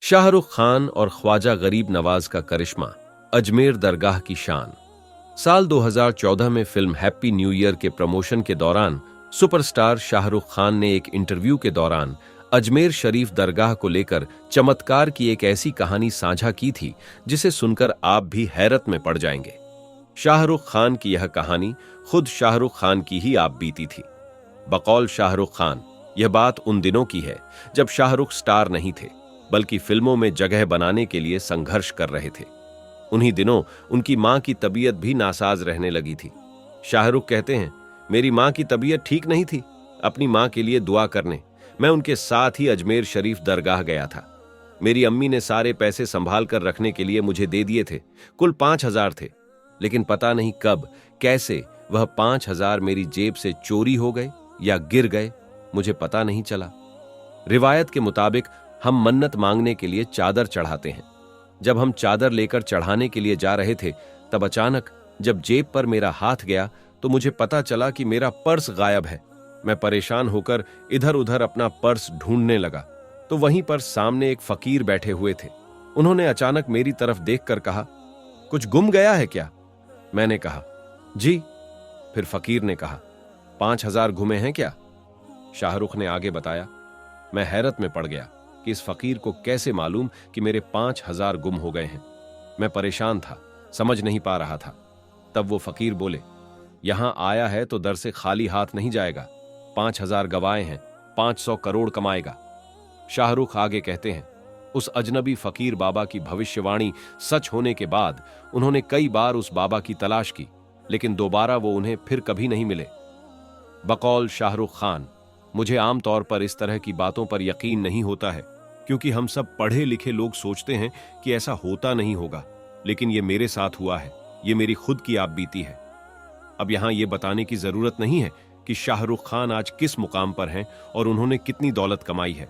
शाहरुख खान और ख्वाजा गरीब नवाज का करिश्मा, अजमेर दरगाह की शान। साल 2014 में फिल्म हैप्पी न्यू ईयर के प्रमोशन के दौरान सुपरस्टार शाहरुख खान ने एक इंटरव्यू के दौरान अजमेर शरीफ दरगाह को लेकर चमत्कार की एक ऐसी कहानी साझा की थी जिसे सुनकर आप भी हैरत में पड़ जाएंगे। शाहरुख खान की यह कहानी खुद शाहरुख खान की ही आप बीती थी। बकौल शाहरुख खान, यह बात उन दिनों की है जब शाहरुख स्टार नहीं थे बल्कि फिल्मों में जगह बनाने के लिए संघर्ष कर रहे थे। उन्हीं दिनों उनकी मां की तबीयत भी नासाज रहने लगी थी। शाहरुख कहते हैं, मेरी मां की तबीयत ठीक नहीं थी। अपनी मां के लिए दुआ करने मैं उनके साथ ही अजमेर शरीफ दरगाह गया था। मेरी अम्मी ने सारे पैसे संभाल कर रखने के लिए मुझे दे दिए थे। कुल 5,000 थे, लेकिन पता नहीं कब कैसे वह 5,000 मेरी जेब से चोरी हो गए या गिर गए, मुझे पता नहीं चला। रिवायत के मुताबिक हम मन्नत मांगने के लिए चादर चढ़ाते हैं। जब हम चादर लेकर चढ़ाने के लिए जा रहे थे, तब अचानक जब जेब पर मेरा हाथ गया तो मुझे पता चला कि मेरा पर्स गायब है। मैं परेशान होकर इधर उधर अपना पर्स ढूंढने लगा तो वहीं पर सामने एक फकीर बैठे हुए थे। उन्होंने अचानक मेरी तरफ देखकर कहा, कुछ गुम गया है क्या? मैंने कहा, जी। फिर फकीर ने कहा, 5,000 गुमे हैं क्या? शाहरुख ने आगे बताया, मैं हैरत में पड़ गया कि इस फकीर को कैसे मालूम कि मेरे 5,000 गुम हो गए हैं। मैं परेशान था, समझ नहीं पा रहा था। तब वो फकीर बोले, यहां आया है तो दर से खाली हाथ नहीं जाएगा। 5,000 गवाए हैं, 500 करोड़ कमाएगा। शाहरुख आगे कहते हैं, उस अजनबी फकीर बाबा की भविष्यवाणी सच होने के बाद उन्होंने कई बार उस बाबा की तलाश की, लेकिन दोबारा वो उन्हें फिर कभी नहीं मिले। बकौल शाहरुख खान, मुझे आमतौर पर इस तरह की बातों पर यकीन नहीं होता है, क्योंकि हम सब पढ़े लिखे लोग सोचते हैं कि ऐसा होता नहीं होगा, लेकिन ये मेरे साथ हुआ है। ये मेरी खुद की आप बीती है। अब यहां ये बताने की जरूरत नहीं है कि शाहरुख खान आज किस मुकाम पर हैं और उन्होंने कितनी दौलत कमाई है।